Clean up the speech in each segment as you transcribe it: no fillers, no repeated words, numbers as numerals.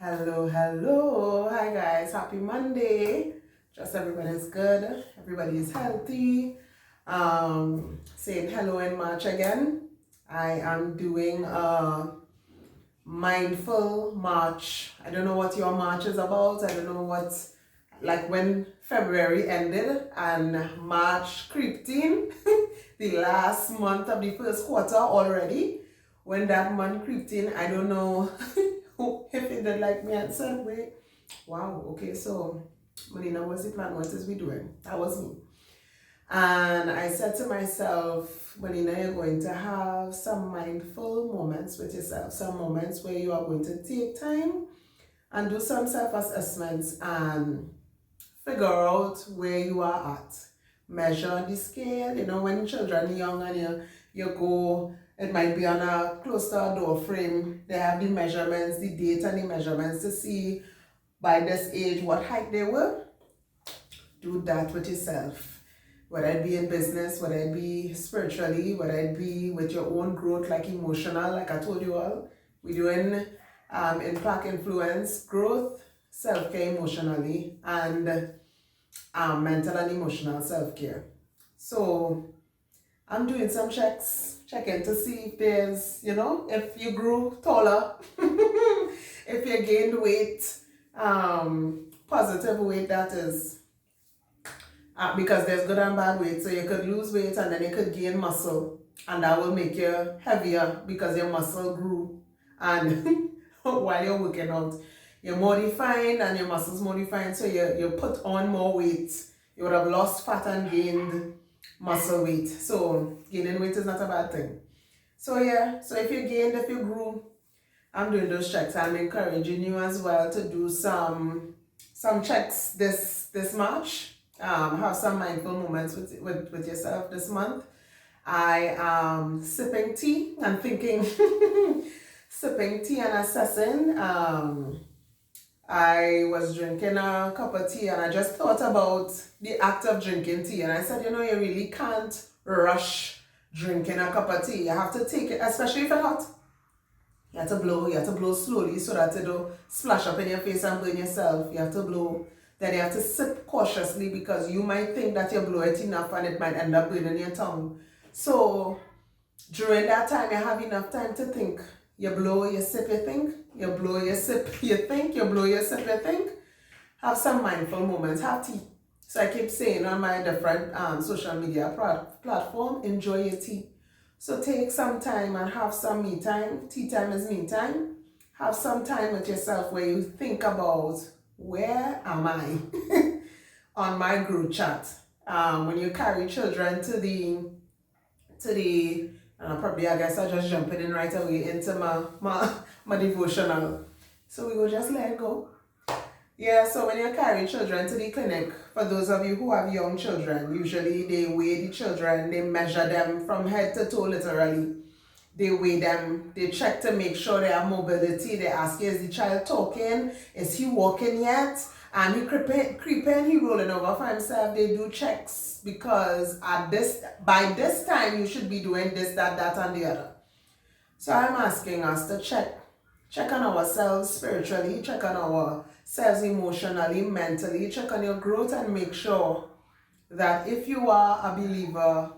Hello. Hi guys, happy Monday. Trust everybody's good, everybody is healthy. Saying hello in March again. I am doing a mindful March. I don't know what your March is about. I don't know what, like when February ended and March creeped in, the last month of the first quarter already. When that month creeped in, I don't know if it did like me and said, wait, wow, okay, so Melina, what's the plan? What is we doing? That was me. And I said to myself, Melina, you're going to have some mindful moments with yourself, some moments where you are going to take time and do some self-assessments and figure out where you are at. Measure the scale. You know, when children are young and you go, it might be on a close to a door frame. They have the measurements, the date and the measurements to see by this age what height they were. Do that with yourself. Whether it be in business, whether it be spiritually, whether it be with your own growth, like emotional, like I told you all, we're doing impact, influence, growth, self-care emotionally, and mental and emotional self-care. So I'm doing some checking to see if there's, if you grew taller, if you gained weight, positive weight that is. Because there's good and bad weight. So you could lose weight and then you could gain muscle. And that will make you heavier because your muscle grew. And while you're working out, you're more defined and your muscles more defined. So you put on more weight. You would have lost fat and gained muscle weight. So gaining weight is not a bad thing. So yeah, so if you gained, if you grew, I'm doing those checks. I'm encouraging you as well to do some checks this March. Have some mindful moments with yourself this month. I am sipping tea and thinking, sipping tea and assessing. I was drinking a cup of tea and I just thought about the act of drinking tea. And I said, you really can't rush drinking a cup of tea. You have to take it, especially if it's hot. You have to blow slowly so that it don't splash up in your face and burn yourself. You have to blow. Then you have to sip cautiously because you might think that you blow it enough and it might end up burning your tongue. So during that time, you have enough time to think. You blow, you sip, you think. You blow, you sip, you think. You blow, you sip, you think. Have some mindful moments. Have tea. So I keep saying on my different social media platform, enjoy your tea. So take some time and have some me time. Tea time is me time. Have some time with yourself where you think about where am I on my group chat. When you carry children to the probably I guess I just jumping in right away into my devotional. So we will just let it go. Yeah, so when you carry children to the clinic, for those of you who have young children, usually they weigh the children, they measure them from head to toe literally. They weigh them, they check to make sure they have mobility. They ask you, is the child talking? Is he walking yet? And he creeping, he rolling over for himself. They do checks because by this time you should be doing this, that, and the other. So I'm asking us to check on ourselves spiritually, check on ourselves emotionally, mentally, check on your growth and make sure that if you are a believer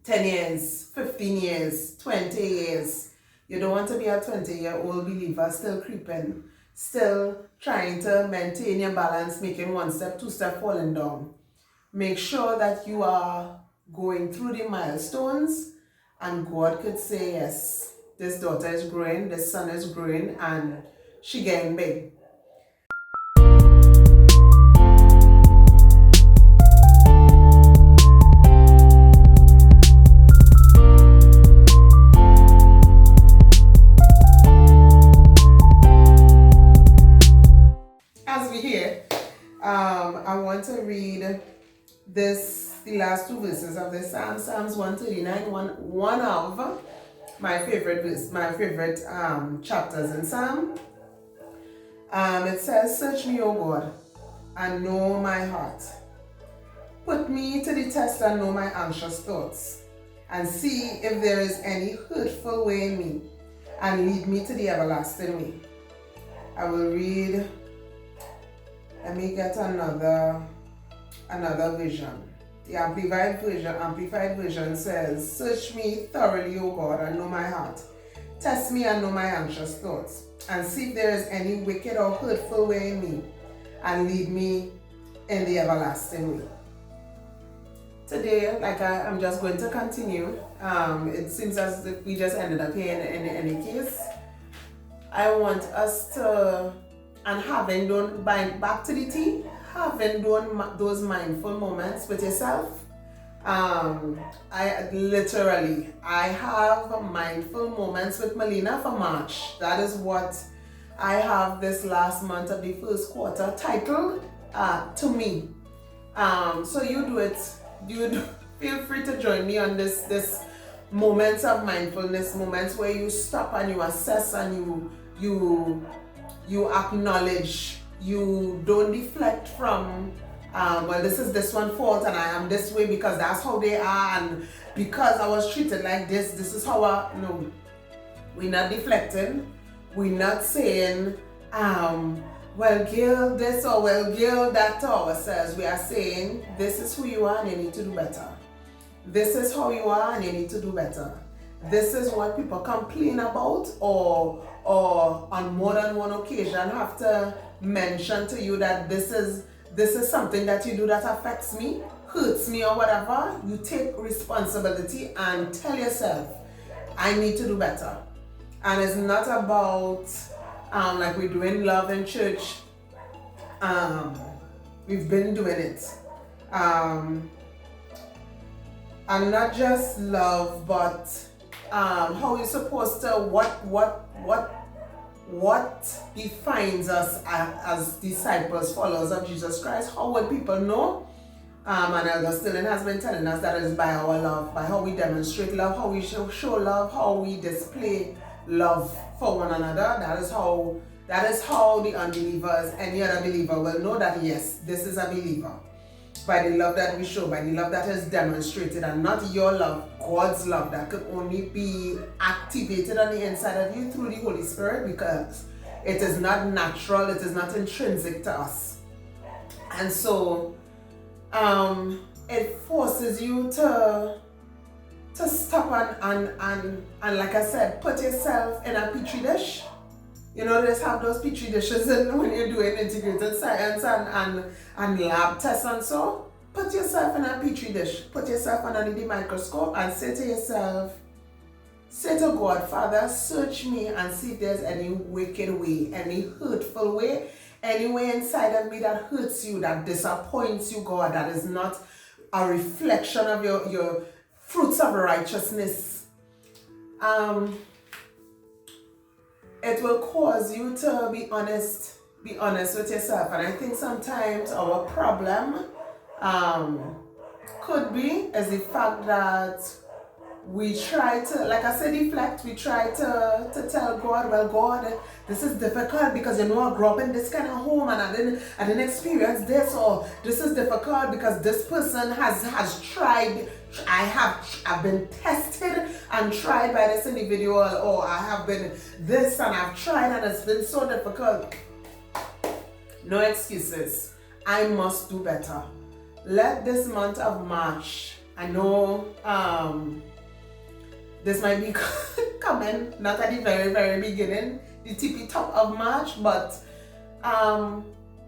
10 years, 15 years, 20 years, you don't want to be a 20-year-old believer still creeping, still trying to maintain your balance, making one step, two step, falling down. Make sure that you are going through the milestones and God could say, yes, this daughter is growing, this son is growing, and she getting big. As we hear, I want to read the last two verses of the Psalms 139, one of my favorite chapters in Psalm. It says, search me, O God, and know my heart. Put me to the test and know my anxious thoughts, and see if there is any hurtful way in me, and lead me to the everlasting way. I will read. Let me get another vision. The Amplified version says, "Search me thoroughly, O God, and know my heart. Test me and know my anxious thoughts, and see if there is any wicked or hurtful way in me, and lead me in the everlasting way." Today, I'm just going to continue. It seems as if we just ended up here in any case. I want us to, and having done, back to the tea, having done those mindful moments with yourself, I have mindful moments with Melina for March. That is what I have this last month of the first quarter titled To Me. So you do it. Feel free to join me on this moments of mindfulness, moments where you stop and you assess and you acknowledge. You don't deflect from well, this is this one's fault and I am this way because that's how they are, and because I was treated like this is how no. We're not deflecting. We're not saying well, girl this or well, girl that to ourselves. We are saying this is who you are and you need to do better. This is how you are and you need to do better. This is what people complain about or on more than one occasion have to mention to you that this is something that you do that affects me, hurts me or whatever. You take responsibility and tell yourself, I need to do better. And it's not about like we do in love in church. We've been doing it. And not just love, but how you're supposed to, what defines us as disciples, followers of Jesus Christ. How would people know? And Elder Stillen has been telling us that is by our love, by how we demonstrate love, how we show love, how we display love for one another. That is how the unbelievers, any other believer, will know that yes, this is a believer. By the love that we show, by the love that is demonstrated, and not your love, God's love that could only be activated on the inside of you through the Holy Spirit, because it is not natural, it is not intrinsic to us. And so it forces you to stop and like I said, put yourself in a petri dish. You know, just have those petri dishes when you're doing integrated science and lab tests and so. Put yourself in a petri dish. Put yourself under the microscope and say to yourself, say to God, Father, search me and see if there's any wicked way, any hurtful way, any way inside of me that hurts you, that disappoints you, God, that is not a reflection of your fruits of righteousness. It will cause you to be honest with yourself. And I think sometimes our problem could be is the fact that we try to, like I said, deflect. We try to tell God, well, God, this is difficult because I grew up in this kind of home and I didn't experience this, or this is difficult because this person has tried. I've been tested and tried by this individual, or I have been this and I've tried and it's been so difficult. No excuses. I must do better. Let this month of March, I know this might be coming not at the very, very beginning, the tippy top of March, but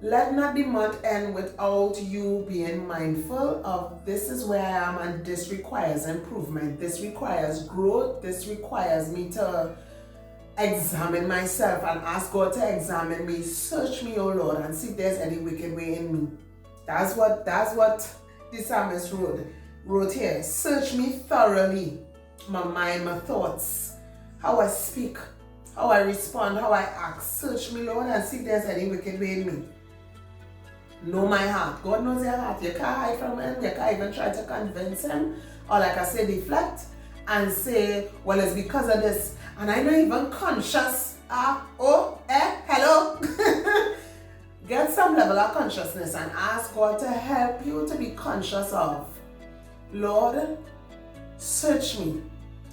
let not the month end without you being mindful of this is where I am and this requires improvement. This requires growth. This requires me to examine myself and ask God to examine me. Search me, O Lord, and see if there's any wicked way in me. That's what the psalmist wrote here. Search me thoroughly, my mind, my thoughts, how I speak, how I respond, how I act. Search me, Lord, and see if there's any wicked way in me. Know my heart. God knows your heart. You can't hide from him. You can't even try to convince him. Or like I say, deflect and say, well, it's because of this. And I'm not even conscious. Hello. Get some level of consciousness and ask God to help you to be conscious of, Lord, search me.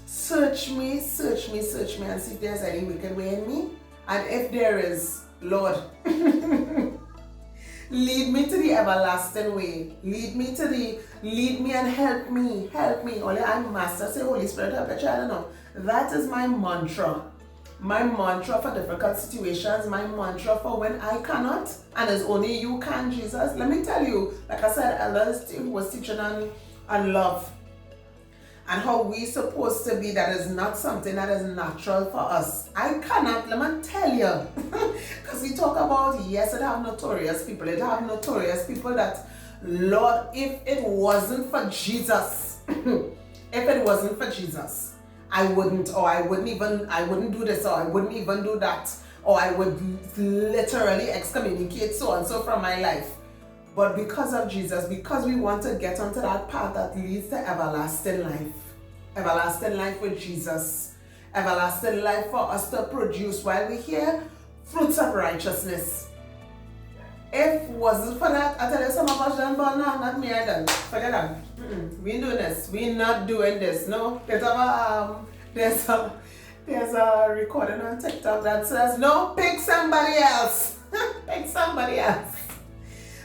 Search me and see if there's any wicked way in me. And if there is, Lord, lead me to the everlasting way. Lead me and help me. Only I'm master, say Holy Spirit, help the child know. That is my mantra. My mantra for difficult situations, my mantra for when I cannot, and it's only you can, Jesus. Let me tell you, like I said, elders who was teaching on love and how we supposed to be, that is not something that is natural for us. I cannot, let me tell you, because we talk about, yes, it have notorious people that, Lord, if it wasn't for Jesus, I wouldn't do this, or I wouldn't even do that, or I would literally excommunicate so and so from my life. But because of Jesus, because we want to get onto that path that leads to everlasting life with Jesus, everlasting life for us to produce while we're here, fruits of righteousness. If it wasn't for that, I tell you, some of us done, but no, not me, I done. Forget that. We ain't doing this. We're not doing this. No, there's a recording on TikTok that says, no, pick somebody else. Pick somebody else.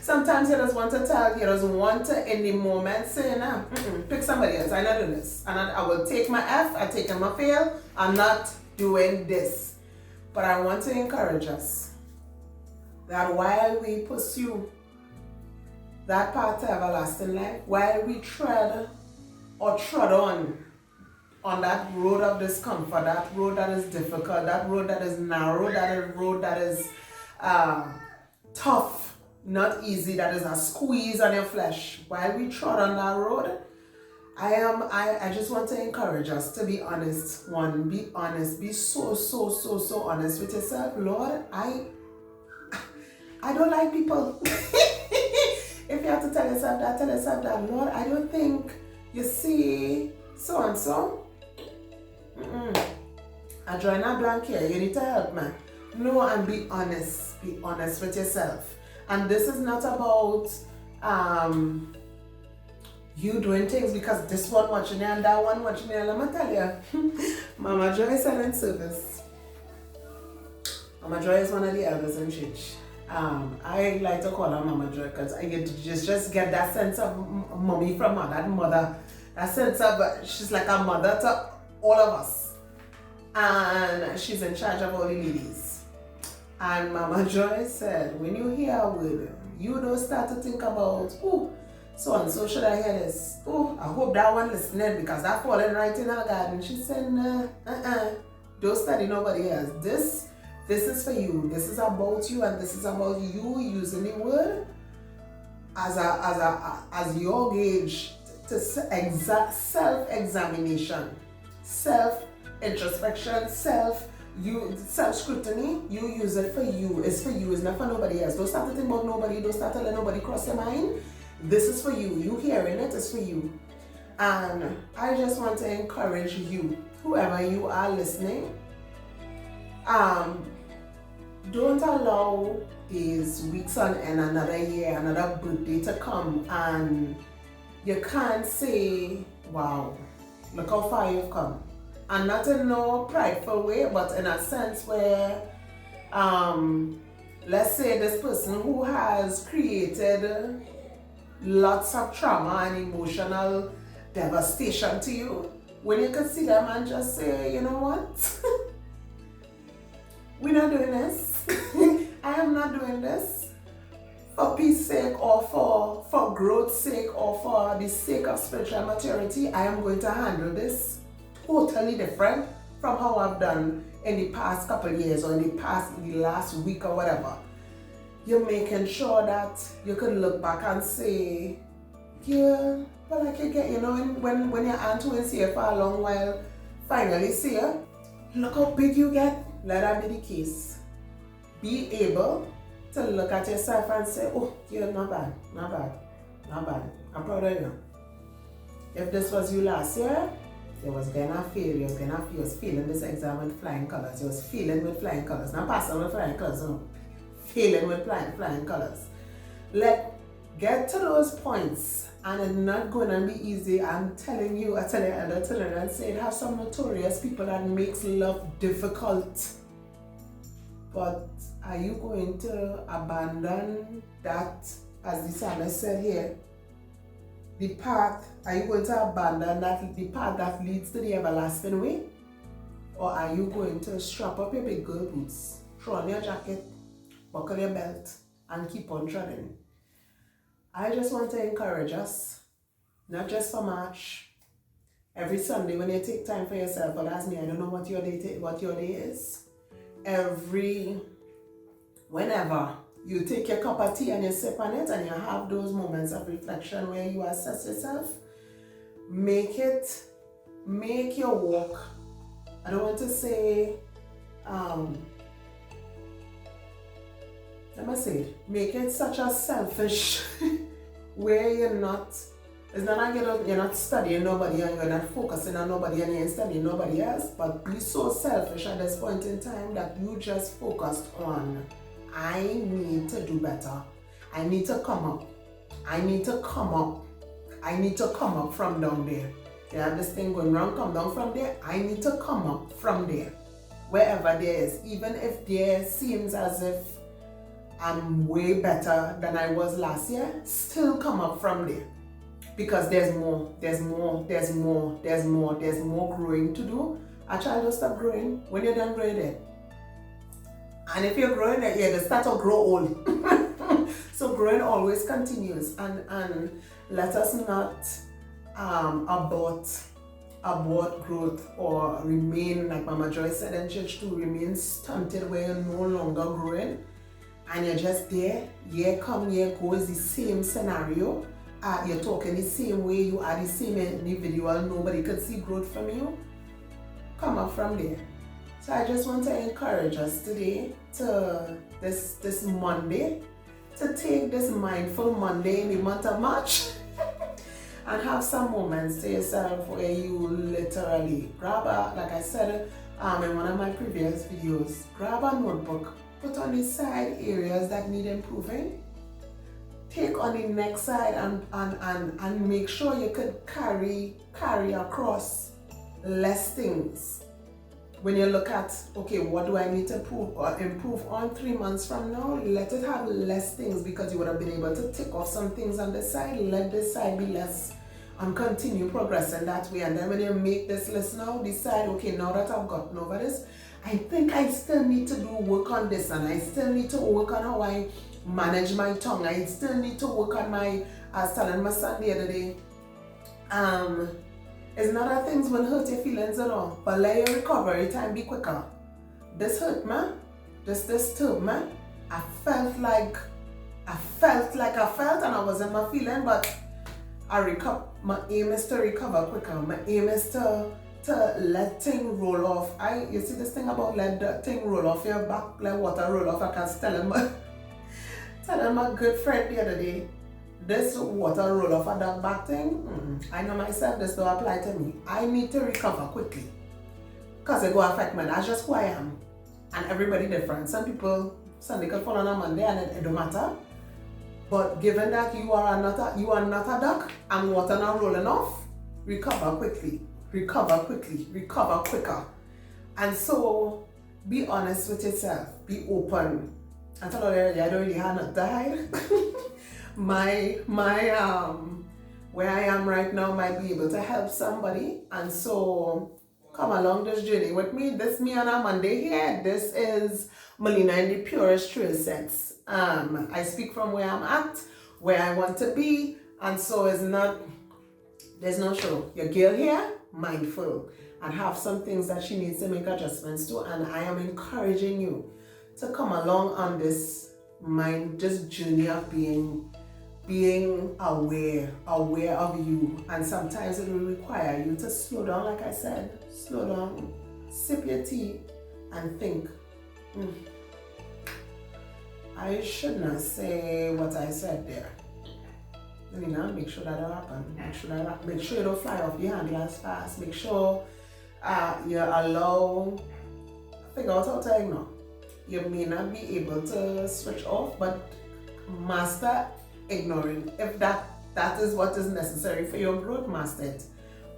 Sometimes you just want to tell, you just want to, in the moment, say, nah, pick somebody else. I'm not doing this. I will take my F, I take my fail. I'm not doing this. But I want to encourage us that while we pursue that path to everlasting life, while we trod on that road of discomfort, that road that is difficult, that road that is narrow, that road that is tough, not easy, that is a squeeze on your flesh. While we trod on that road, I just want to encourage us to be honest. One, be honest. Be so honest with yourself. Lord, I don't like people. If you have to tell yourself that, Lord, I don't think you see so and so. I draw a blank here. You need to help me. No, and be honest. Be honest with yourself. And this is not about you doing things because this one watching you and that one watching you. Let me tell you, Mama Joy is in service. Mama Joy is one of the elders in church. I like to call her Mama Joy because I get to just get that sense of mommy from her, that mother, that sense of she's like a mother to all of us. And she's in charge of all the ladies. And Mama Joy said, when you hear a word, you don't start to think about, oh, so and so should I hear this? Oh, I hope that one listening because that falling right in her garden. She said, nah, don't study nobody else. This is for you. This is about you, and this is about you using the word as your gauge to self-examination, self-introspection, self-scrutiny. You use it for you. It's for you. It's not for nobody else. Don't start to think about nobody. Don't start to let nobody cross your mind. This is for you. You hearing it is for you. And I just want to encourage you, whoever you are listening, don't allow these weeks on end, another year, another birthday to come, and you can't say, wow, look how far you've come. And not in no prideful way, but in a sense where, let's say this person who has created lots of trauma and emotional devastation to you, when you can see them and just say, you know what, we're not doing this. I am not doing this for peace sake or for growth's sake or for the sake of spiritual maturity. I am going to handle this totally different from how I've done in the past couple of years or in the last week or whatever. You're making sure that you can look back and say, yeah, but like you get, you know, when your aunt who is here for a long while finally see you, look how big you get. Let that be the case. Be able to look at yourself and say, oh, you're not bad. I'm proud of you. If this was you last year, you was gonna fail. You was failing this exam with flying colors. You was failing with flying colors. Not passing with flying colors, no. Failing with flying colors. Get to those points, and it's not gonna be easy. I'm telling you, I tell and say it have some notorious people that makes love difficult. But are you going to abandon that, as the psalmist said here, the path? Are you going to abandon the path that leads to the everlasting way? Or are you going to strap up your big girl boots, throw on your jacket, buckle your belt, and keep on trotting? I just want to encourage us, not just for March. Every Sunday when you take time for yourself, but as me, I don't know what your day is. Whenever you take your cup of tea and you sip on it and you have those moments of reflection where you assess yourself, make your walk, I don't want to say, make it such a selfish where you're not, it's not like you're not studying nobody and you're not focusing on nobody and you're studying nobody else, but be so selfish at this point in time that you just focused on, I need to do better. I need to come up. I need to come up. I need to come up from down there. You have this thing going wrong, come down from there. I need to come up from there. Wherever there is, even if there seems as if I'm way better than I was last year, still come up from there. Because there's more growing to do. A child will stop growing when you're done growing it. And if you're growing it, they start to grow old. So growing always continues. And let us not abort growth or remain, like Mama Joyce said in church, to remain stunted where you're no longer growing. And you're just there, year come, year go, is the same scenario. You're talking the same way, you are the same individual, nobody could see growth from you. Come up from there. So I just want to encourage us today to this Monday, to take this mindful Monday in the month of March and have some moments to yourself where you literally grab like I said in one of my previous videos, grab a notebook, put on the side areas that need improving, take on the next side and make sure you could carry across less things. When you look at, okay, what do I need to improve on 3 months from now? Let it have less things because you would have been able to tick off some things on this side. Let this side be less and continue progressing that way. And then when you make this list now, decide, okay, now that I've gotten over this, I think I still need to do work on this, and I still need to work on how I manage my tongue. I still need to work on I was telling my son the other day, it's not that things will hurt your feelings at all, but let your recovery time be quicker. This hurt me, this disturbed me. I felt and I wasn't my feeling, but my aim is to recover quicker. My aim is to let things roll off. You see this thing about let the thing roll off your back, let water roll off. I can telling my good friend the other day, this water roll off of that back thing, I know myself, this don't apply to me. I need to recover quickly because it will affect me. That's just who I am. And everybody different. Some people, Sunday could fall on a Monday and it don't matter. But given that you are not a duck and water not rolling off, recover quickly, recover quicker. And so be honest with yourself, be open. I told her earlier, I don't really have not died. my where I am right now might be able to help somebody, and so come along this journey with me. This me on a Monday here. This is Melina in the purest true sense. I speak from where I'm at, where I want to be, and so there's no show. Your girl here, mindful, and have some things that she needs to make adjustments to, and I am encouraging you to come along on this journey of being aware of you. And sometimes it will require you to slow down, like I said, slow down, sip your tea and think, I should not say what I said there. You know, make sure that don't happen. Make sure you don't fly off the handle as fast. Make sure you allow, figure out how to ignore. You may not be able to switch off, but master ignoring. If that is what is necessary for your growth, master it.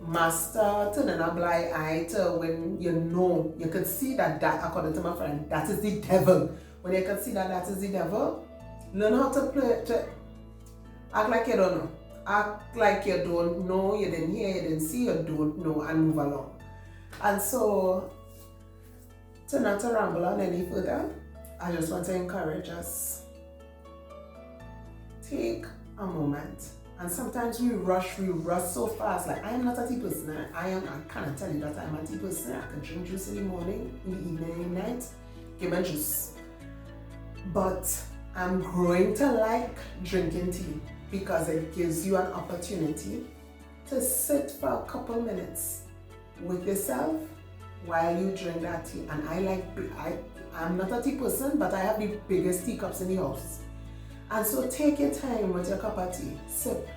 master turning a blind eye to when you could see that, according to my friend, that is the devil. When you can see that is the devil, learn how to play, to act like you don't know. Act like you don't know, you didn't hear, you didn't see, you don't know, and move along. And so, to not to ramble on any further, I just want to encourage us. Take a moment. And sometimes we rush so fast. Like, I am not a tea person. I cannot tell you that I'm a tea person. I can drink juice in the morning, in the evening, in the night. Give me juice. But I'm growing to like drinking tea because it gives you an opportunity to sit for a couple minutes with yourself while you drink that tea. And I'm not a tea person, but I have the biggest teacups in the house. And so take your time with your cup of tea, sip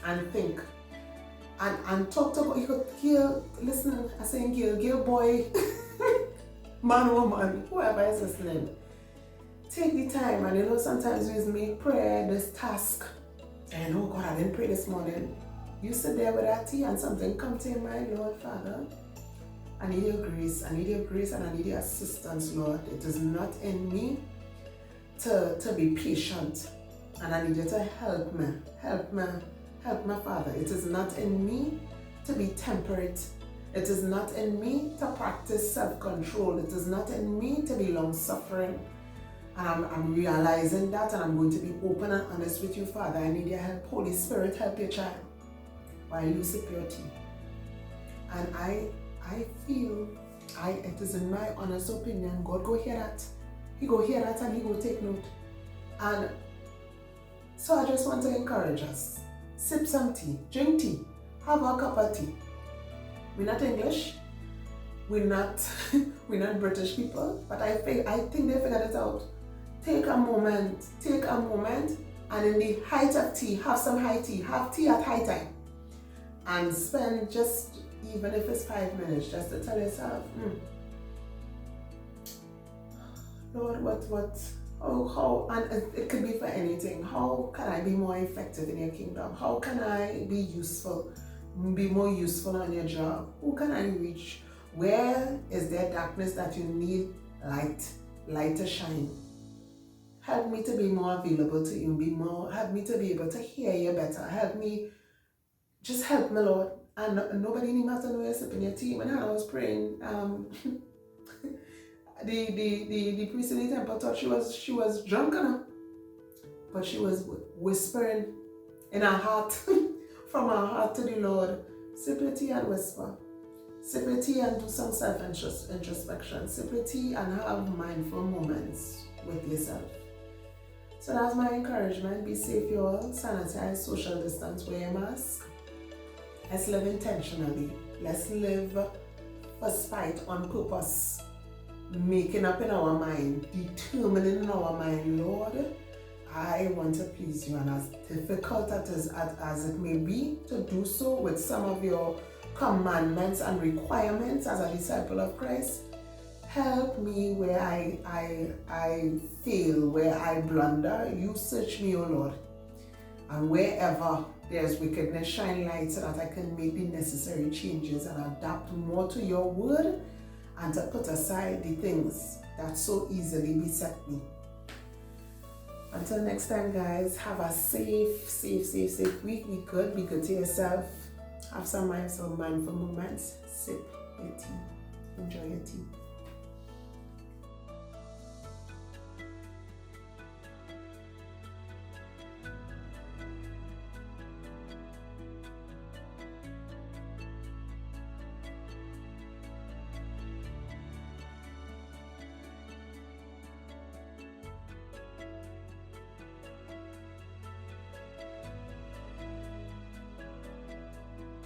and think. And talk to, you could hear, listen, I saying girl, boy, man, woman, whoever is listening. Take the time, and sometimes we make prayer this task. And oh God, I didn't pray this morning. You sit there with that tea and something comes to your mind, Lord Father. I need your grace, and I need your assistance, Lord. It is not in me to be patient, and I need you to help me, Father. It is not in me to be temperate. It is not in me to practice self-control. It is not in me to be long-suffering. And I'm realizing that, and I'm going to be open and honest with you, Father. I need your help. Holy Spirit, help your child while you sip your tea. And I feel, it is in my honest opinion, God go hear that. He go hear that and he go take note. And so I just want to encourage us. Sip some tea, drink tea, have a cup of tea. We're not English, we're not British people, but I think they figured it out. Take a moment, and in the height of tea, have some high tea, have tea at high time. And spend just, even if it's 5 minutes, just to tell yourself, Lord, how, and it could be for anything. How can I be more effective in your kingdom? How can I be more useful on your job? Who can I reach? Where is there darkness that you need light to shine? Help me to be more available to you, help me to be able to hear you better. Just help me, Lord. And nobody need matter know you're sipping your tea. When Hannah was praying, the priest in the temple thought she was drunk enough, but she was whispering in her heart, from her heart to the Lord. Sip your tea and whisper. Sip your tea and do some self-introspection. Sip your tea and have mindful moments with yourself. So that's my encouragement. Be safe, you all. Sanitize, social distance, wear a mask. Let's live intentionally. Let's live for spite, on purpose. Making up in our mind, determining in our mind, Lord, I want to please you. And as difficult as it may be to do so with some of your commandments and requirements as a disciple of Christ, help me where I fail, where I blunder. You search me, O Lord. And wherever there's wickedness, shine light so that I can make the necessary changes and adapt more to your word, and to put aside the things that so easily beset me. Until next time, guys, have a safe week. Be good to yourself. Have some mindful moments. Sip your tea. Enjoy your tea.